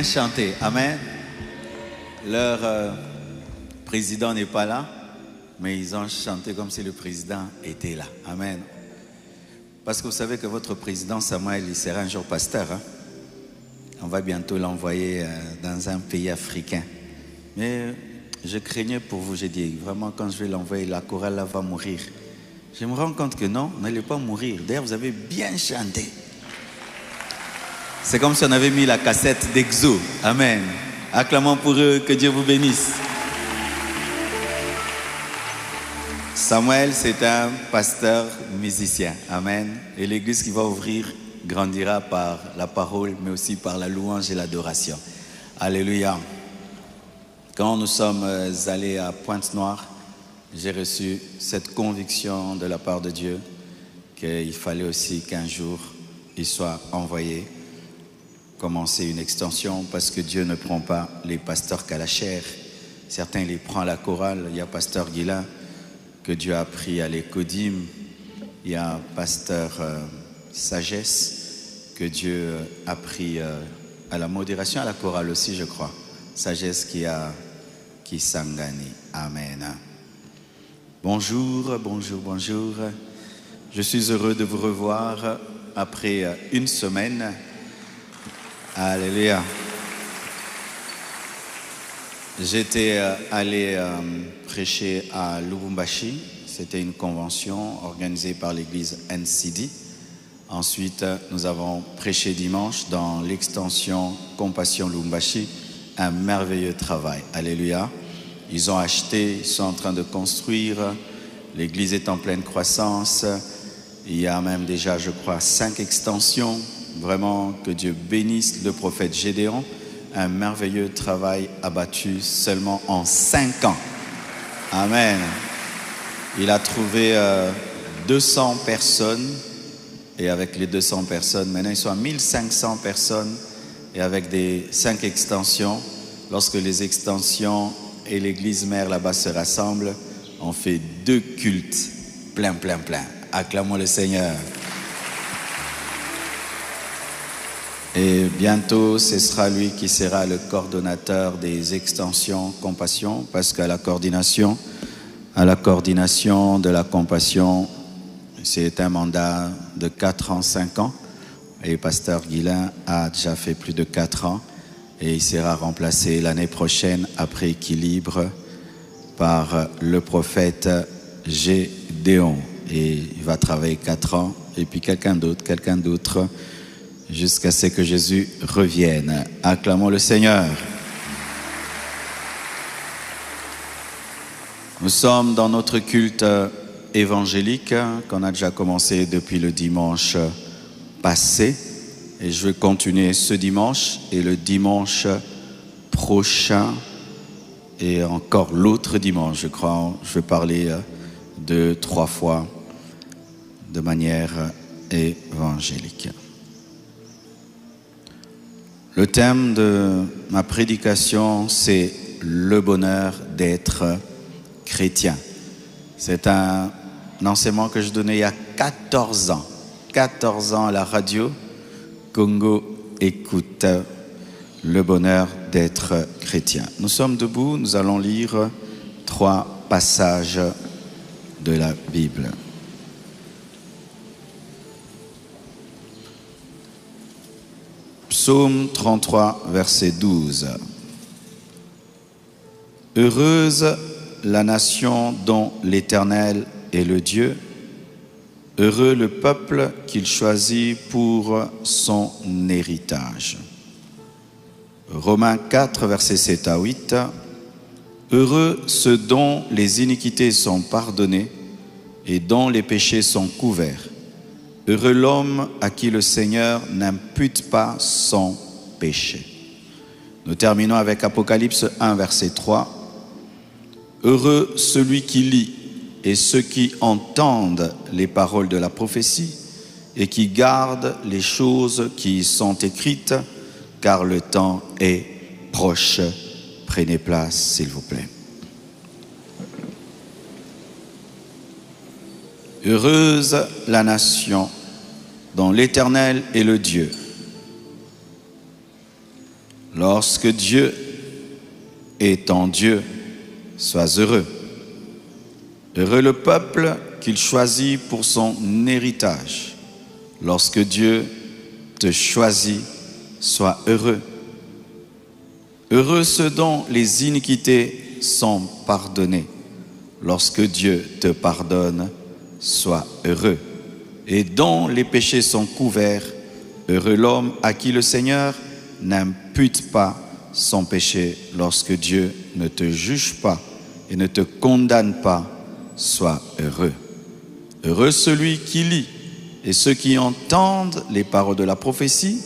Chanter, amen. Leur président n'est pas là, mais ils ont chanté comme si le président était là, amen. Parce que vous savez que votre président Samuel, il sera un jour pasteur, hein? On va bientôt l'envoyer dans un pays africain. Mais je craignais pour vous, j'ai dit, vraiment quand je vais l'envoyer, la chorale là va mourir. Je me rends compte que non, n'allez pas mourir. D'ailleurs, vous avez bien chanté. C'est comme si on avait mis la cassette d'Exo. Amen. Acclamons pour eux, que Dieu vous bénisse. Samuel, c'est un pasteur musicien. Amen. Et l'église qui va ouvrir grandira par la parole, mais aussi par la louange et l'adoration. Alléluia. Quand nous sommes allés à Pointe-Noire, j'ai reçu cette conviction de la part de Dieu qu'il fallait aussi qu'un jour, il soit envoyé commencer une extension, parce que Dieu ne prend pas les pasteurs qu'à la chair. Certains, il les prend à la chorale. Il y a pasteur Guilain que Dieu a pris à l'Écodim. Il y a pasteur Sagesse que Dieu a pris à la modération, à la chorale aussi, je crois. Sagesse qui s'engane. Amen. Bonjour, bonjour, bonjour. Je suis heureux de vous revoir après une semaine. Alléluia. J'étais allé prêcher à Lubumbashi. C'était une convention organisée par l'église NCD. Ensuite, nous avons prêché dimanche dans l'extension Compassion Lubumbashi. Un merveilleux travail. Alléluia. Ils ont acheté, ils sont en train de construire. L'église est en pleine croissance. Il y a même déjà, je crois, 5 extensions. Vraiment, que Dieu bénisse le prophète Gédéon. Un merveilleux travail abattu seulement en 5 ans. Amen. Il a trouvé 200 personnes. Et avec les 200 personnes, maintenant ils sont à 1500 personnes. Et avec des 5 extensions, lorsque les extensions et l'église mère là-bas se rassemblent, on fait 2 cultes. Plein, plein, plein. Acclamons le Seigneur. Et bientôt, ce sera lui qui sera le coordonnateur des extensions Compassion, parce qu'à la coordination de la Compassion, c'est un mandat de 4 ans, 5 ans. Et pasteur Guilain a déjà fait plus de 4 ans. Et il sera remplacé l'année prochaine, après Équilibre, par le prophète Gédéon. Et il va travailler 4 ans. Et puis quelqu'un d'autre, jusqu'à ce que Jésus revienne. Acclamons le Seigneur. Nous sommes dans notre culte évangélique qu'on a déjà commencé depuis le dimanche passé. Et je vais continuer ce dimanche et le dimanche prochain et encore l'autre dimanche, je crois. Je vais parler 2-3 fois de manière évangélique. Le thème de ma prédication, c'est le bonheur d'être chrétien. C'est un enseignement que je donnais il y a 14 ans. 14 ans à la radio. Congo écoute, le bonheur d'être chrétien. Nous sommes debout, nous allons lire 3 passages de la Bible. Psaume 33, verset 12. Heureuse la nation dont l'Éternel est le Dieu, heureux le peuple qu'il choisit pour son héritage. Romains 4, versets 7 à 8. Heureux ceux dont les iniquités sont pardonnées et dont les péchés sont couverts. Heureux l'homme à qui le Seigneur n'impute pas son péché. Nous terminons avec Apocalypse 1, verset 3. Heureux celui qui lit et ceux qui entendent les paroles de la prophétie et qui gardent les choses qui y sont écrites, car le temps est proche. Prenez place, s'il vous plaît. Heureuse la nation dont l'Éternel est le Dieu. Lorsque Dieu est ton Dieu, sois heureux. Heureux le peuple qu'il choisit pour son héritage. Lorsque Dieu te choisit, sois heureux. Heureux ceux dont les iniquités sont pardonnées. Lorsque Dieu te pardonne, sois heureux. Et dont les péchés sont couverts, heureux l'homme à qui le Seigneur n'impute pas son péché. Lorsque Dieu ne te juge pas et ne te condamne pas, sois heureux. Heureux celui qui lit et ceux qui entendent les paroles de la prophétie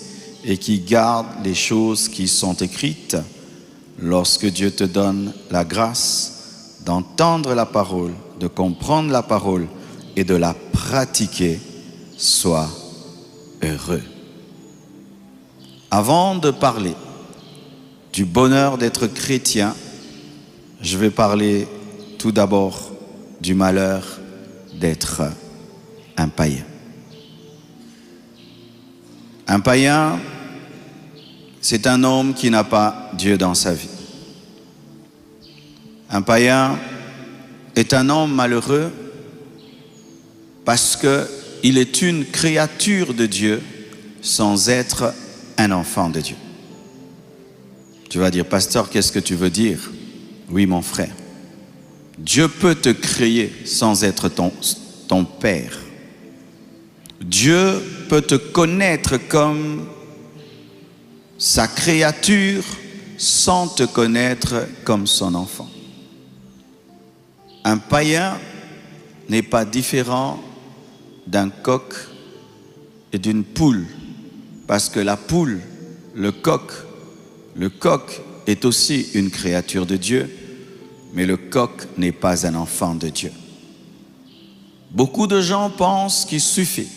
et qui gardent les choses qui sont écrites. Lorsque Dieu te donne la grâce d'entendre la parole, de comprendre la parole et de la pratiquer, sois heureux. Avant de parler du bonheur d'être chrétien, je vais parler tout d'abord du malheur d'être un païen. Un païen, c'est un homme qui n'a pas Dieu dans sa vie. Un païen est un homme malheureux parce qu'il est une créature de Dieu sans être un enfant de Dieu. Tu vas dire, pasteur, qu'est-ce que tu veux dire? Oui, mon frère. Dieu peut te créer sans être ton père. Dieu peut te connaître comme sa créature sans te connaître comme son enfant. Un païen n'est pas différent d'un coq et d'une poule, parce que la poule, le coq est aussi une créature de Dieu, mais le coq n'est pas un enfant de Dieu. Beaucoup de gens pensent qu'il suffit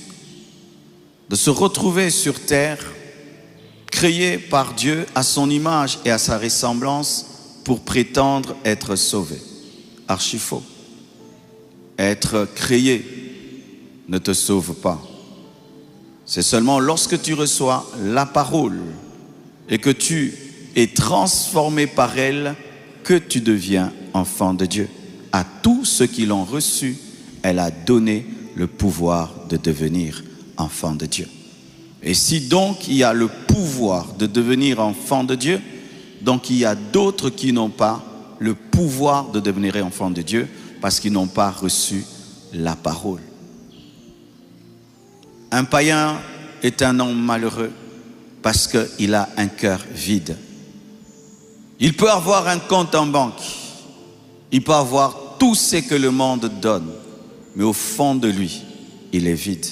de se retrouver sur terre, créé par Dieu à son image et à sa ressemblance pour prétendre être sauvé. Archi faux. Être créé ne te sauve pas. C'est seulement lorsque tu reçois la parole et que tu es transformé par elle que tu deviens enfant de Dieu. À tous ceux qui l'ont reçu, elle a donné le pouvoir de devenir enfant de Dieu. Et si donc il y a le pouvoir de devenir enfant de Dieu, donc il y a d'autres qui n'ont pas le pouvoir de devenir enfant de Dieu parce qu'ils n'ont pas reçu la parole. Un païen est un homme malheureux parce qu'il a un cœur vide. Il peut avoir un compte en banque, il peut avoir tout ce que le monde donne, mais au fond de lui, il est vide.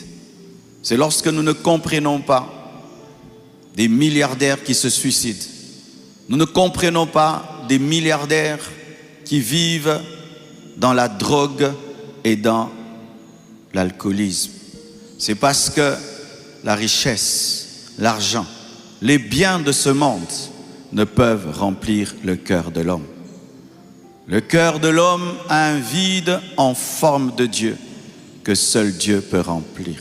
C'est lorsque nous ne comprenons pas des milliardaires qui se suicident. Nous ne comprenons pas des milliardaires qui vivent dans la drogue et dans l'alcoolisme. C'est parce que la richesse, l'argent, les biens de ce monde ne peuvent remplir le cœur de l'homme. Le cœur de l'homme a un vide en forme de Dieu que seul Dieu peut remplir.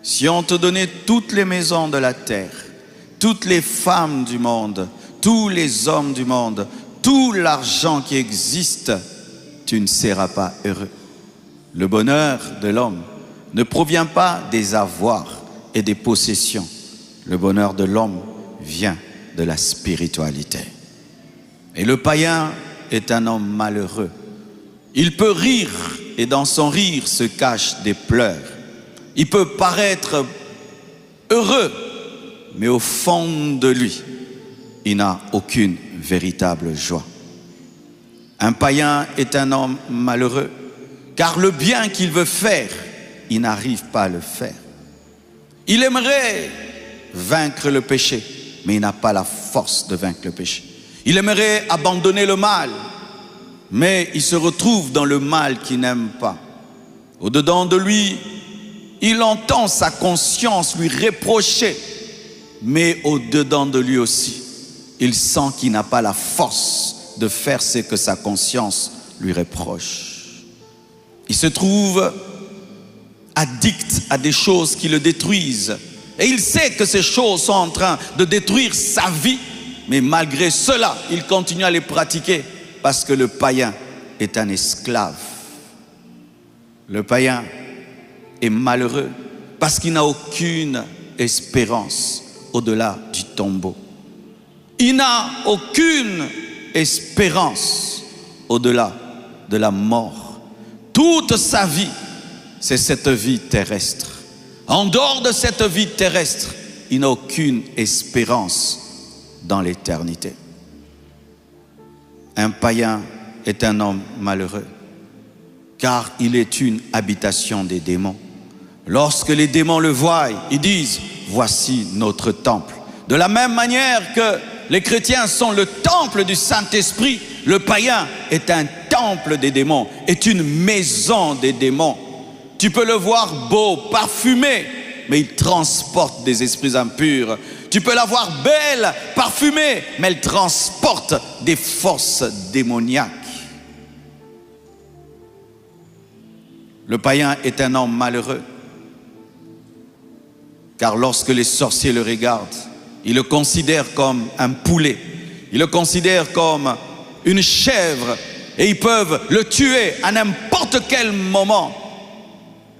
Si on te donnait toutes les maisons de la terre, toutes les femmes du monde, tous les hommes du monde, tout l'argent qui existe, tu ne seras pas heureux. Le bonheur de l'homme ne provient pas des avoirs et des possessions. Le bonheur de l'homme vient de la spiritualité. Et le païen est un homme malheureux. Il peut rire et dans son rire se cachent des pleurs. Il peut paraître heureux, mais au fond de lui, il n'a aucune véritable joie. Un païen est un homme malheureux, car le bien qu'il veut faire, il n'arrive pas à le faire. Il aimerait vaincre le péché, mais il n'a pas la force de vaincre le péché. Il aimerait abandonner le mal, mais il se retrouve dans le mal qu'il n'aime pas. Au-dedans de lui, il entend sa conscience lui reprocher, mais au-dedans de lui aussi, il sent qu'il n'a pas la force de faire ce que sa conscience lui reproche. Il se trouve addict à des choses qui le détruisent. Et il sait que ces choses sont en train de détruire sa vie, Mais malgré cela, il continue à les pratiquer parce que le païen est un esclave. Le païen est malheureux parce qu'il n'a aucune espérance au-delà du tombeau. Il n'a aucune espérance au-delà de la mort. Toute sa vie, c'est cette vie terrestre. En dehors de cette vie terrestre, il n'a aucune espérance dans l'éternité. Un païen est un homme malheureux, car il est une habitation des démons. Lorsque les démons le voient, ils disent « Voici notre temple ». De la même manière que les chrétiens sont le temple du Saint-Esprit, le païen est un temple des démons, est une maison des démons. Tu peux le voir beau, parfumé, mais il transporte des esprits impurs. Tu peux la voir belle, parfumée, mais elle transporte des forces démoniaques. Le païen est un homme malheureux, car lorsque les sorciers le regardent, ils le considèrent comme un poulet, ils le considèrent comme une chèvre, et ils peuvent le tuer à n'importe quel moment.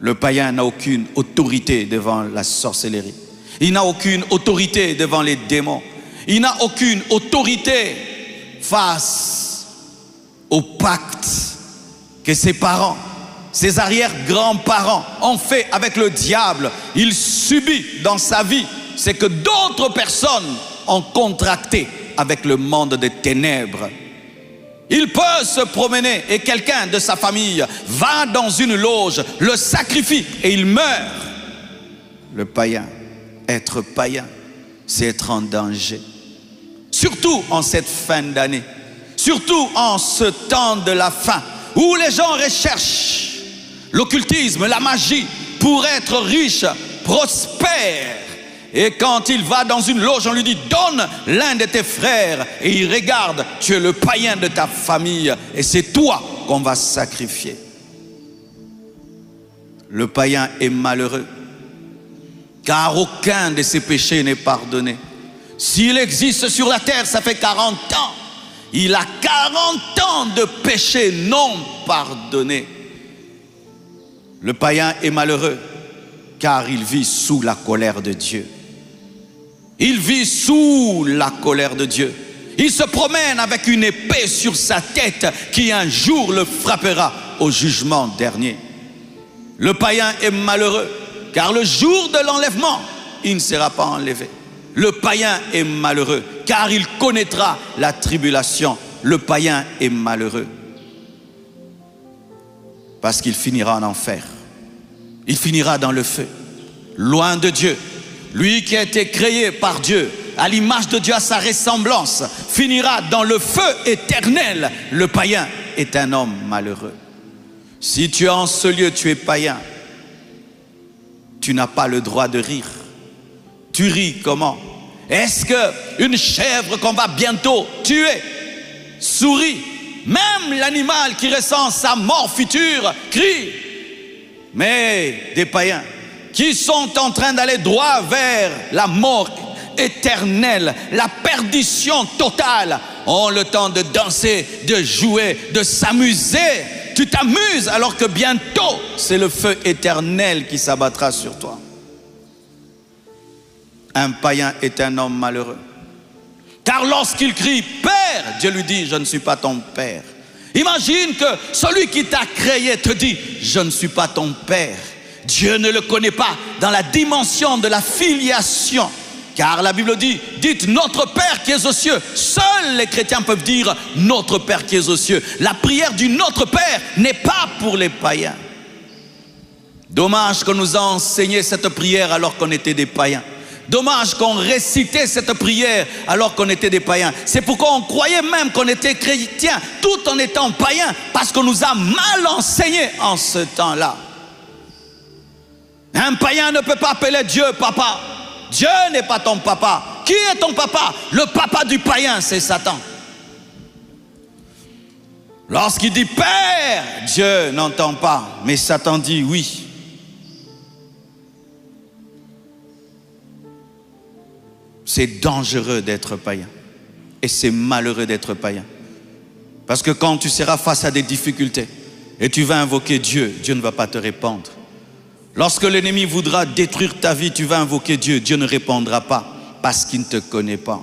Le païen n'a aucune autorité devant la sorcellerie. Il n'a aucune autorité devant les démons. Il n'a aucune autorité face au pacte que ses parents, ses arrière-grands-parents ont fait avec le diable. Il subit dans sa vie ce que d'autres personnes ont contracté avec le monde des ténèbres. Il peut se promener et quelqu'un de sa famille va dans une loge, le sacrifie et il meurt. Le païen, être païen, c'est être en danger. Surtout en cette fin d'année, surtout en ce temps de la fin, où les gens recherchent l'occultisme, la magie, pour être riches, prospères. Et quand il va dans une loge, on lui dit « Donne l'un de tes frères » et il regarde, tu es le païen de ta famille et c'est toi qu'on va sacrifier. Le païen est malheureux, car aucun de ses péchés n'est pardonné. S'il existe sur la terre, ça fait 40 ans. Il a 40 ans de péchés non pardonnés. Le païen est malheureux, car il vit sous la colère de Dieu. Il vit sous la colère de Dieu. Il se promène avec une épée sur sa tête qui un jour le frappera au jugement dernier. Le païen est malheureux, car le jour de l'enlèvement, il ne sera pas enlevé. Le païen est malheureux, car il connaîtra la tribulation. Le païen est malheureux, parce qu'il finira en enfer. Il finira dans le feu, loin de Dieu. Lui qui a été créé par Dieu, à l'image de Dieu, à sa ressemblance, finira dans le feu éternel. Le païen est un homme malheureux. Si tu es en ce lieu, tu es païen. Tu n'as pas le droit de rire. Tu ris comment? Est-ce qu'une chèvre qu'on va bientôt tuer sourit? Même l'animal qui ressent sa mort future crie. Mais des païens qui sont en train d'aller droit vers la mort éternelle, la perdition totale, ont le temps de danser, de jouer, de s'amuser. Tu t'amuses alors que bientôt, c'est le feu éternel qui s'abattra sur toi. Un païen est un homme malheureux, car lorsqu'il crie « Père », Dieu lui dit « Je ne suis pas ton Père ». Imagine que celui qui t'a créé te dit « Je ne suis pas ton Père ». Dieu ne le connaît pas dans la dimension de la filiation. Car la Bible dit, dites notre Père qui est aux cieux. Seuls les chrétiens peuvent dire notre Père qui est aux cieux. La prière du Notre Père n'est pas pour les païens. Dommage qu'on nous a enseigné cette prière alors qu'on était des païens. Dommage qu'on récitait cette prière alors qu'on était des païens. C'est pourquoi on croyait même qu'on était chrétiens tout en étant païens, parce qu'on nous a mal enseigné en ce temps-là. Un païen ne peut pas appeler Dieu papa. Dieu n'est pas ton papa. Qui est ton papa? Le papa du païen, c'est Satan. Lorsqu'il dit Père, Dieu n'entend pas, mais Satan dit oui. C'est dangereux d'être païen. Et c'est malheureux d'être païen. Parce que quand tu seras face à des difficultés et tu vas invoquer Dieu, Dieu ne va pas te répondre. Lorsque l'ennemi voudra détruire ta vie, tu vas invoquer Dieu, Dieu ne répondra pas parce qu'il ne te connaît pas.